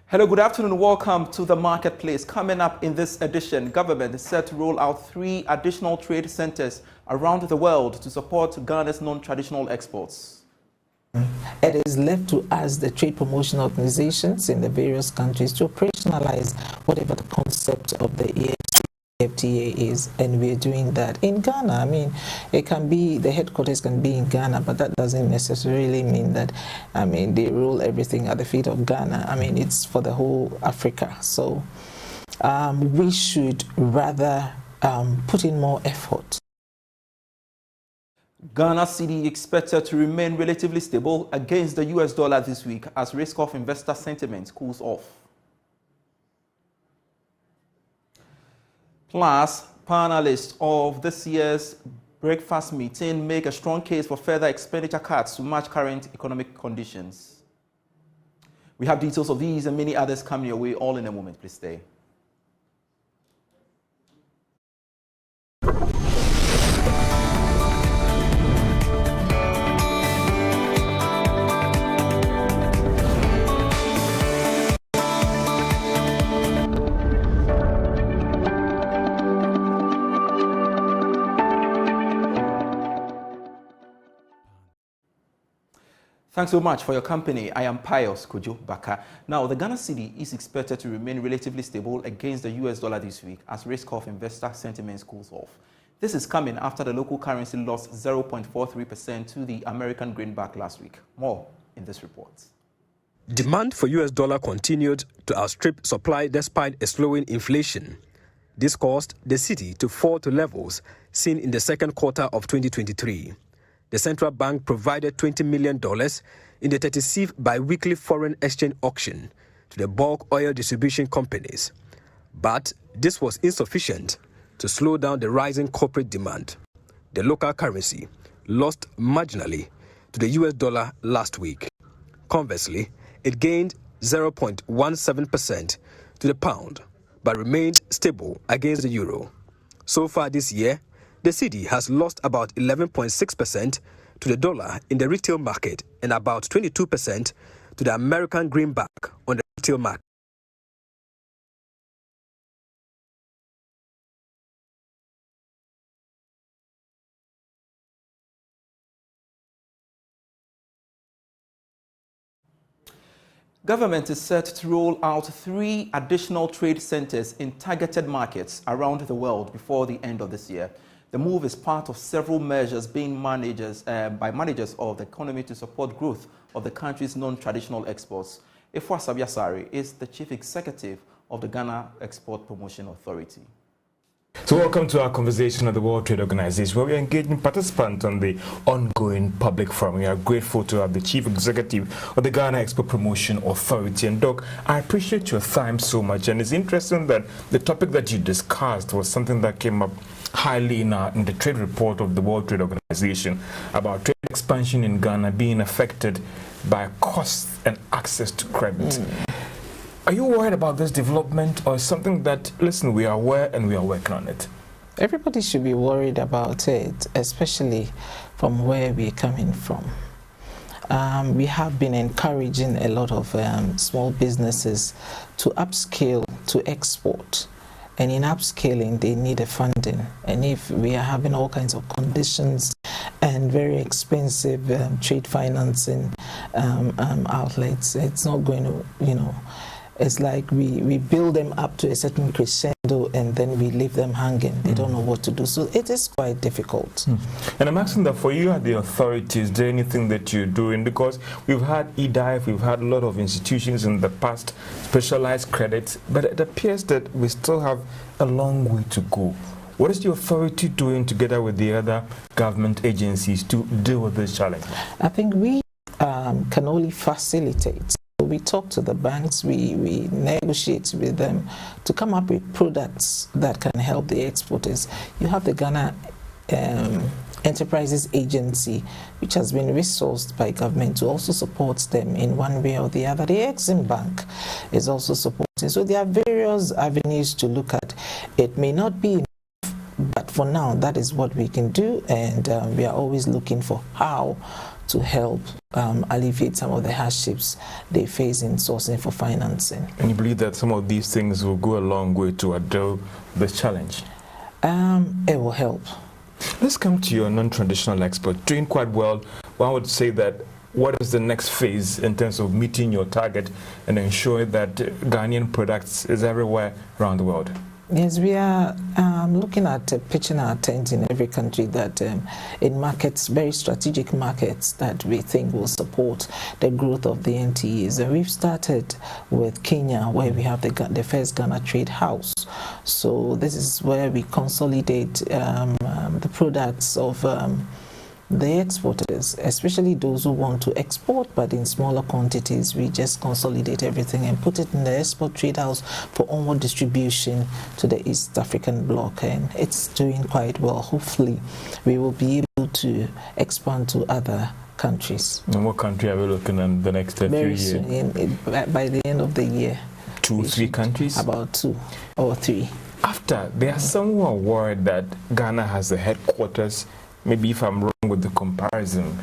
Hello, good afternoon. Welcome to the marketplace. Coming up in this edition, government is set to roll out 3 additional trade centers around the world to support Ghana's non-traditional exports. It is left to us, the trade promotion organizations in the various countries, to operationalize whatever the concept of the FTA is, and we're doing that in Ghana. I mean, it can be, the headquarters can be in Ghana, but that doesn't necessarily mean that, I mean, they rule everything at the feet of Ghana. I mean, it's for the whole Africa. So we should rather put in more effort. Ghana cedi expected to remain relatively stable against the US dollar this week as risk-off investor sentiment cools off. Plus, panelists of this year's breakfast meeting make a strong case for further expenditure cuts to match current economic conditions. We have details of these and many others coming your way all in a moment. Please stay. Thanks so much for your company. I am Pious, Kojo, Backah. Now, the Ghana cedi is expected to remain relatively stable against the US dollar this week as risk-off investor sentiment cools off. This is coming after the local currency lost 0.43% to the American greenback last week. More in this report. Demand for US dollar continued to outstrip supply despite a slowing inflation. This caused the cedi to fall to levels seen in the second quarter of 2023. The central bank provided $20 million in the 36th bi-weekly foreign exchange auction to the bulk oil distribution companies. But this was insufficient to slow down the rising corporate demand. The local currency lost marginally to the US dollar last week. Conversely, it gained 0.17% to the pound, but remained stable against the euro. So far this year, the cedi has lost about 11.6% to the dollar in the retail market and about 22% to the American greenback on the retail market. Government is set to roll out 3 additional trade centers in targeted markets around the world before the end of this year. The move is part of several measures being by managers of the economy to support growth of the country's non-traditional exports. Ifwa Sabiasari is the Chief Executive of the Ghana Export Promotion Authority. So welcome to our conversation of the World Trade Organization, where we are engaging participants on the ongoing public forum. We are grateful to have the Chief Executive of the Ghana Export Promotion Authority. And Doc, I appreciate your time so much. And it's interesting that the topic that you discussed was something that came up highly in the trade report of the World Trade Organization about trade expansion in Ghana being affected by cost and access to credit. Are you worried about this development, or something that, listen, we are aware and we are working on it? Everybody should be worried about it, especially from where we're coming from. We have been encouraging a lot of small businesses to upscale to export. And in upscaling, they need a funding. And if we are having all kinds of conditions and very expensive trade financing outlets, it's not going to, you know, it's like we build them up to a certain crescendo and then we leave them hanging. They don't know what to do. So it is quite difficult. And I'm asking that for you at the authorities, is there anything that you're doing? Because we've had EDIFE, we've had a lot of institutions in the past, specialized credits, but it appears that we still have a long way to go. What is the authority doing together with the other government agencies to deal with this challenge? I think we can only facilitate. We talk to the banks, we negotiate with them to come up with products that can help the exporters. You have the Ghana Enterprises Agency, which has been resourced by government to also support them in one way or the other. The Exim Bank is also supporting. So there are various avenues to look at. It may not be enough, but for now, that is what we can do, and we are always looking for how to help alleviate some of the hardships they face in sourcing for financing. And you believe that some of these things will go a long way to address this challenge? It will help. Let's come to your non-traditional export. Doing quite well. One would say that what is the next phase in terms of meeting your target and ensuring that Ghanaian products is everywhere around the world? Yes, we are looking at pitching our tent in every country that in markets, very strategic markets that we think will support the growth of the NTEs. And we've started with Kenya, where we have the first Ghana Trade House. So this is where we consolidate the products of the exporters, especially those who want to export but in smaller quantities. We just consolidate everything and put it in the export trade house for onward distribution to the East African bloc, and it's doing quite well. Hopefully we will be able to expand to other countries. And what country are we looking at the next few years? Very soon, by the end of the year. 2 or 3 countries? About 2 or 3. After, there are some who are worried that Ghana has the headquarters. Maybe if I'm wrong with the comparison,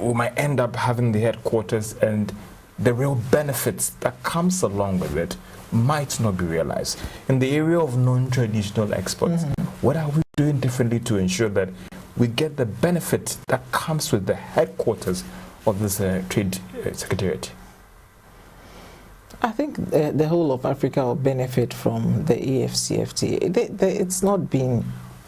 we might end up having the headquarters and the real benefits that comes along with it might not be realized. In the area of non-traditional exports, what are we doing differently to ensure that we get the benefit that comes with the headquarters of this trade secretariat? I think the whole of Africa will benefit from the AFCFTA. It's not been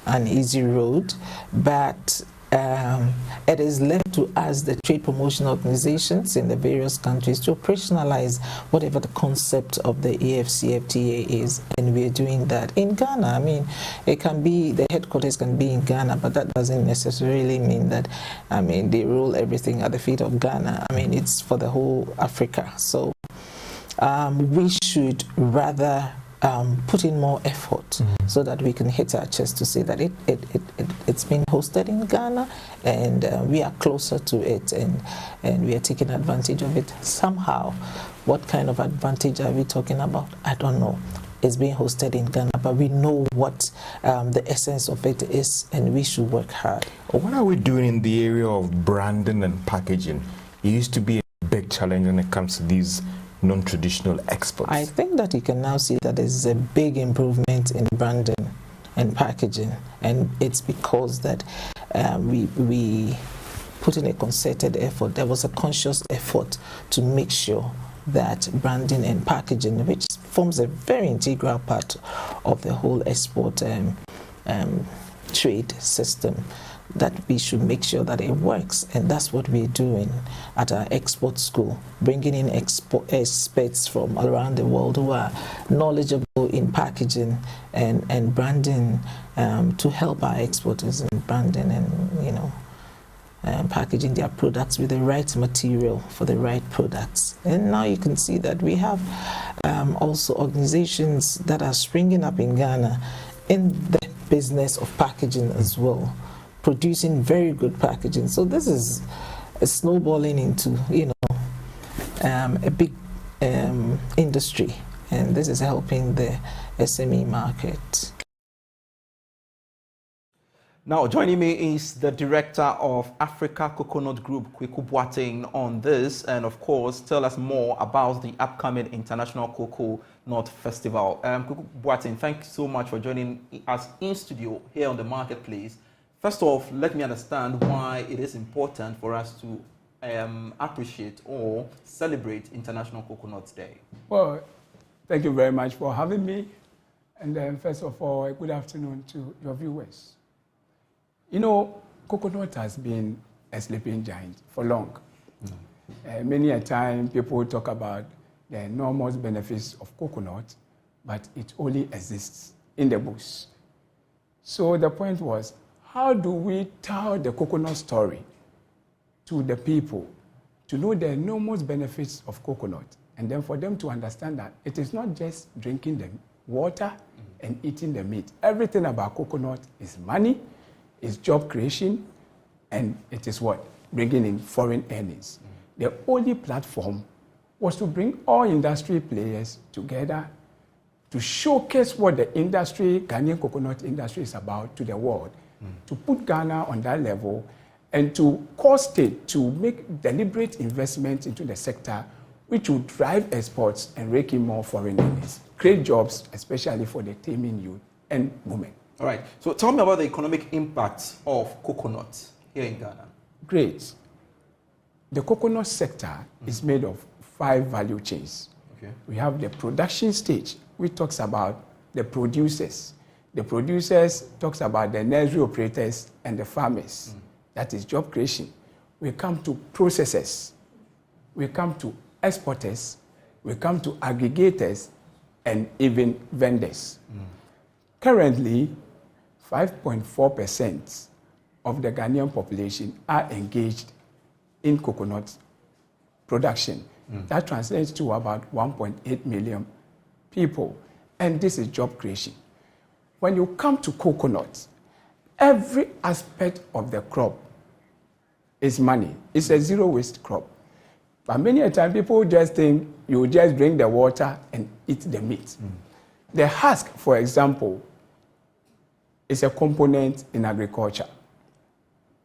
an easy road, but it is left to us, the trade promotion organizations in the various countries, to operationalize whatever the concept of the AFCFTA is, and we're doing that. In Ghana, I mean, it can be, the headquarters can be in Ghana, but that doesn't necessarily mean that, I mean, they rule everything at the feet of Ghana. I mean, it's for the whole Africa. So we should rather put in more effort so that we can hit our chest to say that it's been hosted in Ghana, and we are closer to it, and we are taking advantage of it somehow. What kind of advantage are we talking about? I don't know. It's being hosted in Ghana, but we know what the essence of it is, and we should work hard. What are we doing in the area of branding and packaging? It used to be a big challenge when it comes to these non-traditional exports. I think that you can now see that there's a big improvement in branding and packaging, and it's because that we put in a concerted effort. There was a conscious effort to make sure that branding and packaging, which forms a very integral part of the whole export trade system, that we should make sure that it works. And that's what we're doing at our export school, bringing in experts from around the world who are knowledgeable in packaging and branding, to help our exporters in branding and, you know, packaging their products with the right material for the right products. And now you can see that we have also organizations that are springing up in Ghana in the business of packaging as well, producing very good packaging. So this is snowballing into, you know, a big industry, and this is helping the SME market. Now, joining me is the director of Africa Coconut Group, Kweku Boateng, on this, and of course, tell us more about the upcoming International Coconut Festival. Kweku Boateng, thank you so much for joining us in studio here on the Marketplace. First off, let me understand why it is important for us to appreciate or celebrate International Coconut Day. Well, thank you very much for having me. And then, first of all, good afternoon to your viewers. You know, coconut has been a sleeping giant for long. Many a time, people talk about the enormous benefits of coconut, but it only exists in the bush. So the point was, how do we tell the coconut story to the people to know the enormous benefits of coconut, and then for them to understand that it is not just drinking the water and eating the meat. Everything about coconut is money, is job creation, and it is what? Bringing in foreign earnings. The only platform was to bring all industry players together to showcase what the industry, Ghanaian coconut industry, is about to the world, to put Ghana on that level and to cause state to make deliberate investment into the sector, which will drive exports and rake in more foreign earnings, create jobs, especially for the teeming youth and women. All right. So tell me about the economic impact of coconut here in Ghana. Great. The coconut sector is made of 5 value chains. Okay. We have the production stage, which talks about the producers. The producers talks about the nursery operators and the farmers. That is job creation. We come to processors. We come to exporters. We come to aggregators and even vendors. Currently, 5.4% of the Ghanaian population are engaged in coconut production. That translates to about 1.8 million people. And this is job creation. When you come to coconut, every aspect of the crop is money. It's a zero waste crop. But many a time people just think you just drink the water and eat the meat. The husk, for example, is a component in agriculture.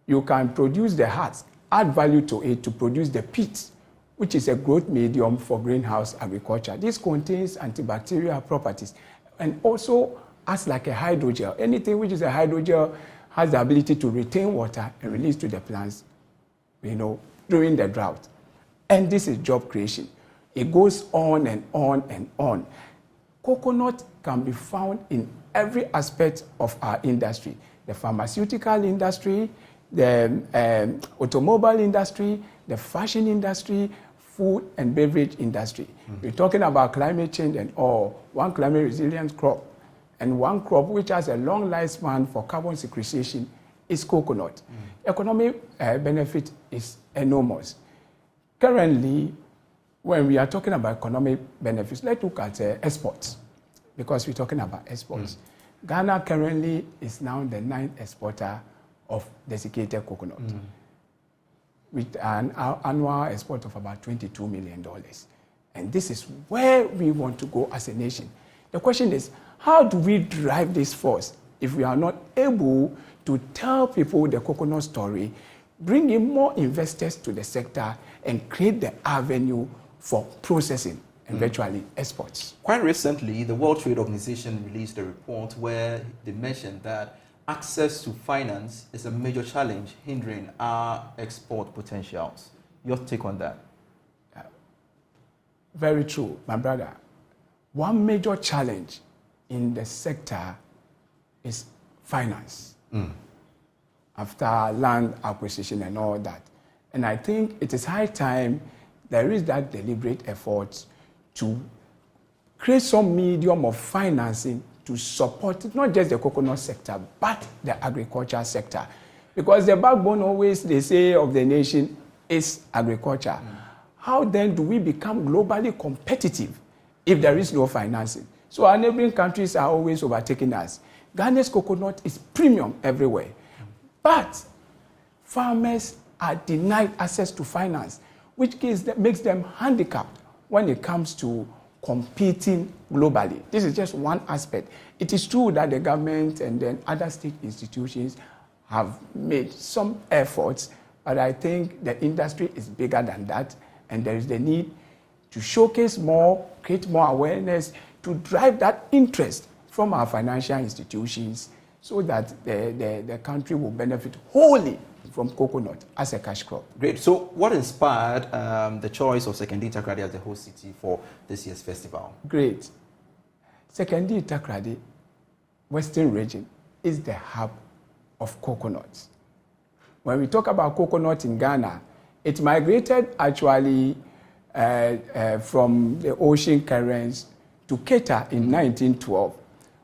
You can produce the husk, add value to it to produce the pit, which is a growth medium for greenhouse agriculture. This contains antibacterial properties and also acts like a hydrogel. Anything which is a hydrogel has the ability to retain water and release to the plants, during the drought. And this is job creation. It goes on and on and on. Coconut can be found in every aspect of our industry. The pharmaceutical industry, the automobile industry, the fashion industry, food and beverage industry. We're talking about climate change and all. One climate resilient crop and one crop which has a long lifespan for carbon sequestration is coconut. Economic benefit is enormous. Currently, when we are talking about economic benefits, let's look at exports, because we're talking about exports. Ghana currently is now the 9th exporter of desiccated coconut, with an annual export of about $22 million. And this is where we want to go as a nation. The question is, how do we drive this force if we are not able to tell people the coconut story, bring in more investors to the sector, and create the avenue for processing and virtually exports? Quite recently, the World Trade Organization released a report where they mentioned that access to finance is a major challenge hindering our export potentials. Your take on that? Very true, my brother. One major challenge in the sector is finance. After land acquisition and all that. And I think it is high time there is that deliberate effort to create some medium of financing to support not just the coconut sector, but the agriculture sector. Because the backbone always, they say, of the nation is agriculture. How then do we become globally competitive if there is no financing? So our neighboring countries are always overtaking us. Ghana's coconut is premium everywhere. But farmers are denied access to finance, which makes them handicapped when it comes to competing globally. This is just one aspect. It is true that the government and then other state institutions have made some efforts, but I think the industry is bigger than that, and there is the need to showcase more, create more awareness, to drive that interest from our financial institutions so that the country will benefit wholly from coconut as a cash crop. Great. So what inspired the choice of Sekondi Takoradi as the host city for this year's festival? Great. Sekondi Takoradi, Western region, is the hub of coconuts. When we talk about coconut in Ghana, it migrated actually from the ocean currents to Keta in 1912,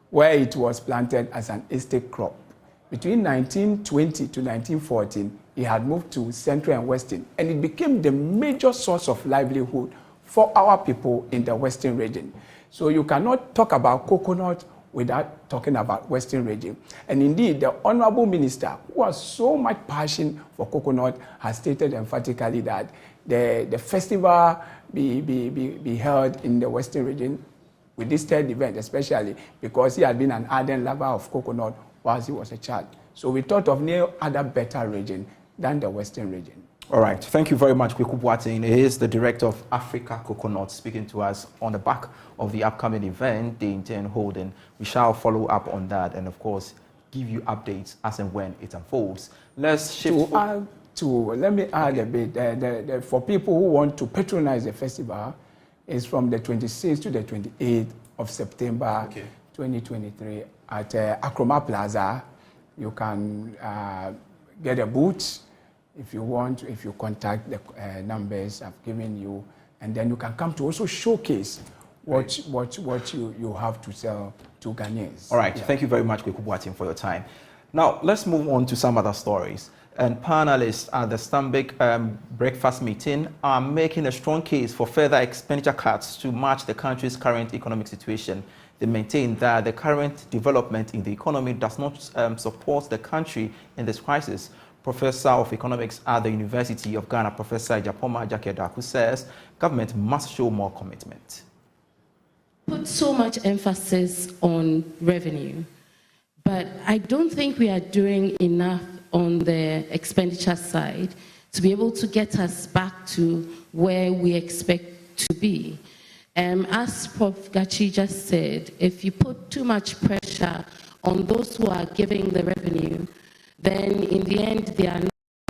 where it was planted as an estate crop. Between 1920 to 1914, it had moved to Central and Western, and it became the major source of livelihood for our people in the Western region. So you cannot talk about coconut without talking about Western region. And indeed, the Honorable Minister, who has so much passion for coconut, has stated emphatically that the festival be held in the Western region with this third event, especially because he had been an ardent lover of coconut whilst he was a child. So we thought of no other better region than the Western region. All right. Thank you very much, Kweku Boateng. He is the director of Africa Coconut, speaking to us on the back of the upcoming event they intend holding. We shall follow up on that and, of course, give you updates as and when it unfolds. Let's shift. Let me add a bit. For people who want to patronize the festival, it's from the 26th to the 28th of September 2023 at Akroma Plaza. You can get a booth. If you want, if you contact the numbers I've given you, and then you can come to also showcase what you have to sell to Ghanaians. All right, thank you very much, Kweku Boateng, for your time. Now, let's move on to some other stories. And panelists at the Stanbic breakfast meeting are making a strong case for further expenditure cuts to match the country's current economic situation. They maintain that the current development in the economy does not support the country in this crisis. Professor of Economics at the University of Ghana, Professor Japoma Jakedaku, says government must show more commitment. Put so much emphasis on revenue, but I don't think we are doing enough on the expenditure side to be able to get us back to where we expect to be. As Prof. Gachi just said, if you put too much pressure on those who are giving the revenue, then in the end,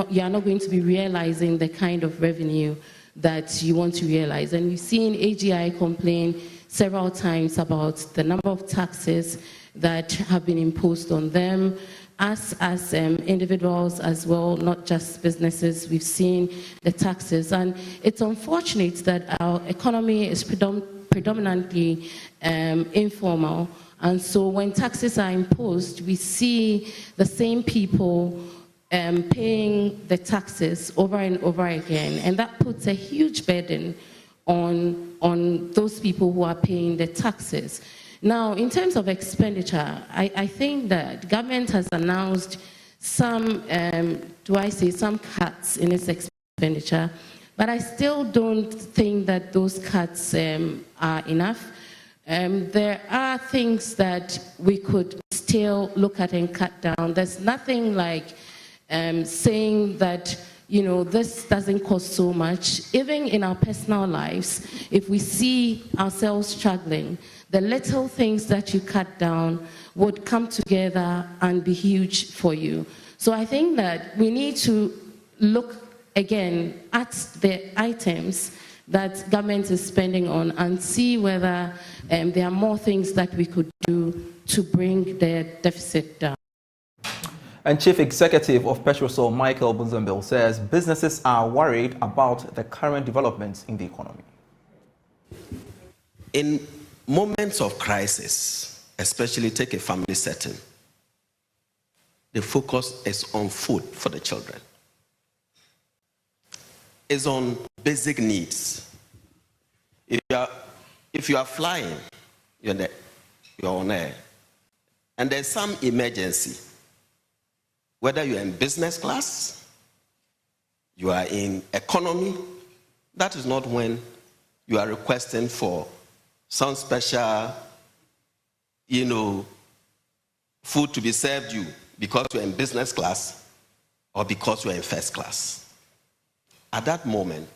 you are not going to be realizing the kind of revenue that you want to realize. And we've seen AGI complain several times about the number of taxes that have been imposed on them. Us as individuals as well, not just businesses, we've seen the taxes. And it's unfortunate that our economy is predominantly informal. And so when taxes are imposed, we see the same people paying the taxes over and over again. And that puts a huge burden on those people who are paying the taxes. Now, in terms of expenditure, I think that government has announced some, some cuts in its expenditure, but I still don't think that those cuts are enough. There are things that we could still look at and cut down. There's nothing like saying that, you know, this doesn't cost so much. Even in our personal lives, if we see ourselves struggling, the little things that you cut down would come together and be huge for you. So I think that we need to look again at the items that government is spending on and see whether there are more things that we could do to bring the deficit down. And Chief Executive of Petrosol, Michael Bunzembil, says businesses are worried about the current developments in the economy. In moments of crisis, especially take a family setting, the focus is on food for the children. It's on basic needs. If you are flying, you're on air, and there's some emergency, whether you're in business class, you are in economy, that is not when you are requesting for some special, food to be served you because you're in business class or because you're in first class. At that moment,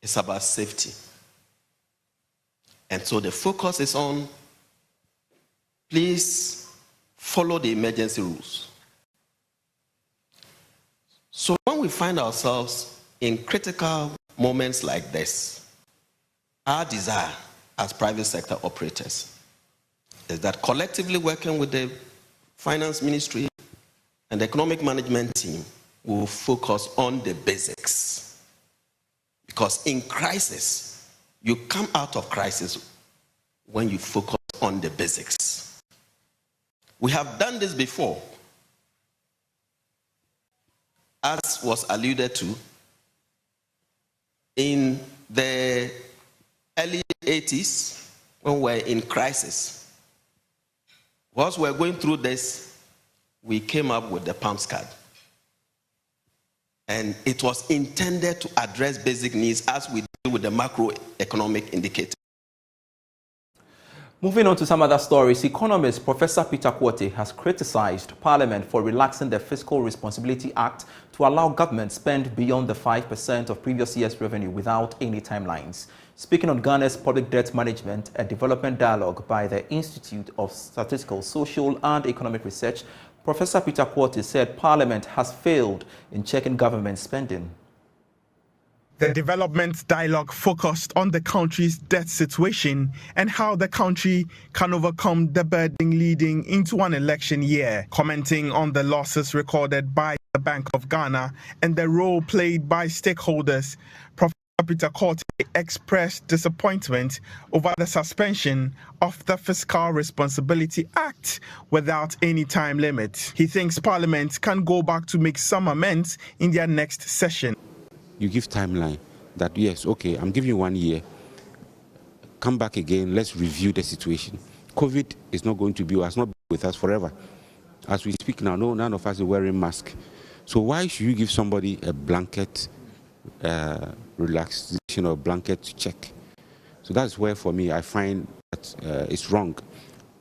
it's about safety. And so the focus is on, please follow the emergency rules. So when we find ourselves in critical moments like this, our desire as private sector operators is that collectively working with the finance ministry and the economic management team will focus on the basics. Because in crisis, you come out of crisis when you focus on the basics. We have done this before. As was alluded to, in the early 80s, when we were in crisis, whilst we were going through this, we came up with the PAMS card. And it was intended to address basic needs as we deal with the macroeconomic indicators. Moving on to some other stories, economist Professor Peter Quote has criticized Parliament for relaxing the Fiscal Responsibility Act to allow government spend beyond the 5% of previous year's revenue without any timelines. Speaking on Ghana's public debt management, a development dialogue by the Institute of Statistical, Social and Economic Research, Professor Peter Quote said Parliament has failed in checking government spending. The development dialogue focused on the country's debt situation and how the country can overcome the burden leading into an election year. Commenting on the losses recorded by the Bank of Ghana and the role played by stakeholders, Professor Peter Quote expressed disappointment over the suspension of the Fiscal Responsibility Act without any time limit. He thinks Parliament can go back to make some amends in their next session. You give timeline that, yes, okay, I'm giving you 1 year. Come back again, let's review the situation. COVID is not going to be, has not been with us forever. As we speak now, none of us are wearing masks. So why should you give somebody a blanket relaxation or blanket check? So that's where, for me, I find that it's wrong.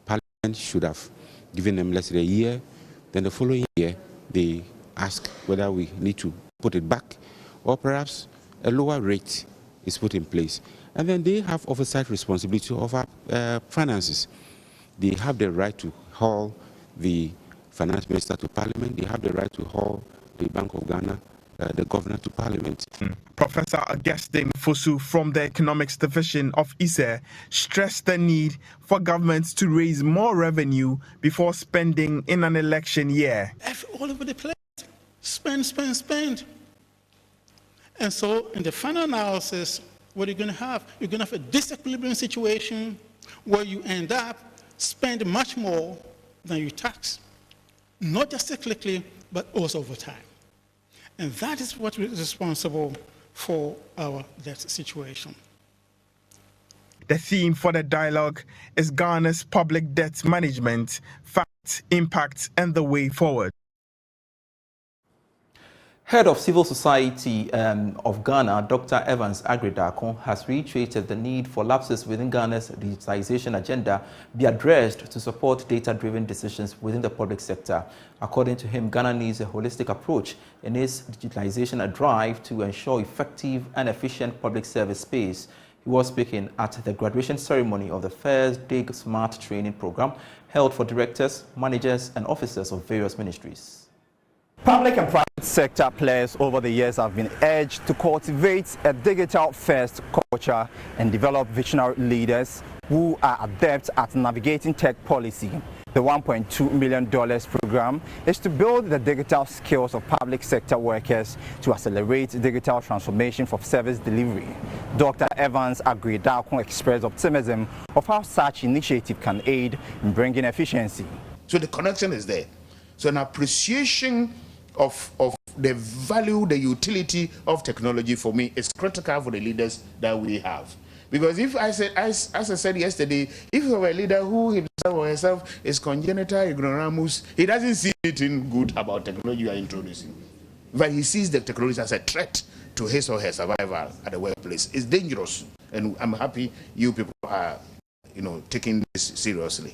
Parliament should have given them, let's say, a year. Then the following year, they ask whether we need to put it back, or perhaps a lower rate is put in place. And then they have oversight responsibility of our finances. They have the right to haul the finance minister to Parliament. They have the right to haul the Bank of Ghana, the governor, to Parliament. Professor Augustine Fosu from the Economics Division of ISE stressed the need for governments to raise more revenue before spending in an election year. All over the place, spend. And so in the final analysis, what are you going to have? You're going to have a disequilibrium situation where you end up spend much more than you tax, not just cyclically, but also over time. And that is what is responsible for our debt situation. The theme for the dialogue is Ghana's public debt management, facts, impacts, and the way forward. Head of Civil Society of Ghana, Dr. Evans Agridakon, has reiterated the need for lapses within Ghana's digitization agenda be addressed to support data-driven decisions within the public sector. According to him, Ghana needs a holistic approach in its digitalization drive to ensure effective and efficient public service space. He was speaking at the graduation ceremony of the first DIG Smart Training Program held for directors, managers, and officers of various ministries. Public and private sector players over the years have been urged to cultivate a digital-first culture and develop visionary leaders who are adept at navigating tech policy. The $1.2 million program is to build the digital skills of public sector workers to accelerate digital transformation for service delivery. Dr. Evans Agridakon expressed optimism of how such initiative can aid in bringing efficiency. So the connection is there. So an appreciation of the value, the utility of technology for me is critical for the leaders that we have. Because if I said, as I said yesterday, if you have a leader who himself or herself is congenital ignoramus, he doesn't see anything good about technology you are introducing. But he sees the technology as a threat to his or her survival at the workplace. It's dangerous, and I'm happy you people are, taking this seriously.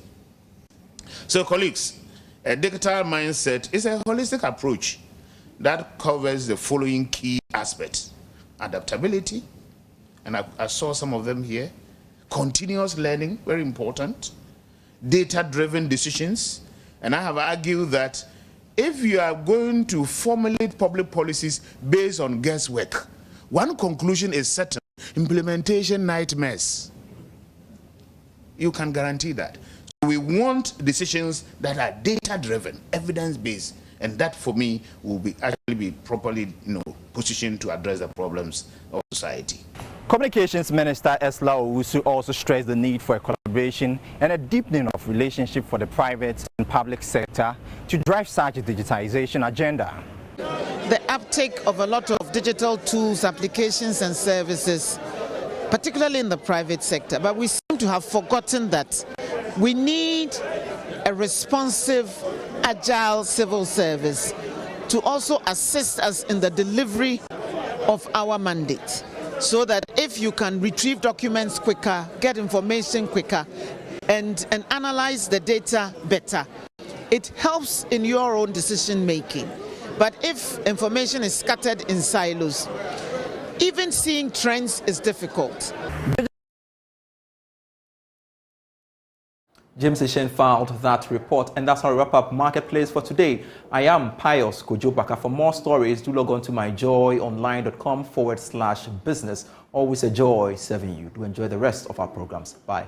So, colleagues, a digital mindset is a holistic approach that covers the following key aspects: adaptability, and I saw some of them here, continuous learning, very important, data-driven decisions, and I have argued that if you are going to formulate public policies based on guesswork, one conclusion is certain: implementation nightmares. You can guarantee that. We want decisions that are data-driven, evidence-based, and that, for me, will actually be properly, positioned to address the problems of society. Communications Minister Esla Owusu also stressed the need for a collaboration and a deepening of relationship for the private and public sector to drive such a digitization agenda. The uptake of a lot of digital tools, applications, and services, particularly in the private sector, but we seem to have forgotten that we need a responsive, agile civil service to also assist us in the delivery of our mandate, so that if you can retrieve documents quicker, get information quicker, and analyze the data better. It helps in your own decision making. But if information is scattered in silos, even seeing trends is difficult. James Ishen filed that report, and that's how we wrap up Marketplace for today. I am Pious Kojo Backah. For more stories, do log on to myjoyonline.com/business. Always a joy serving you. Do enjoy the rest of our programs. Bye.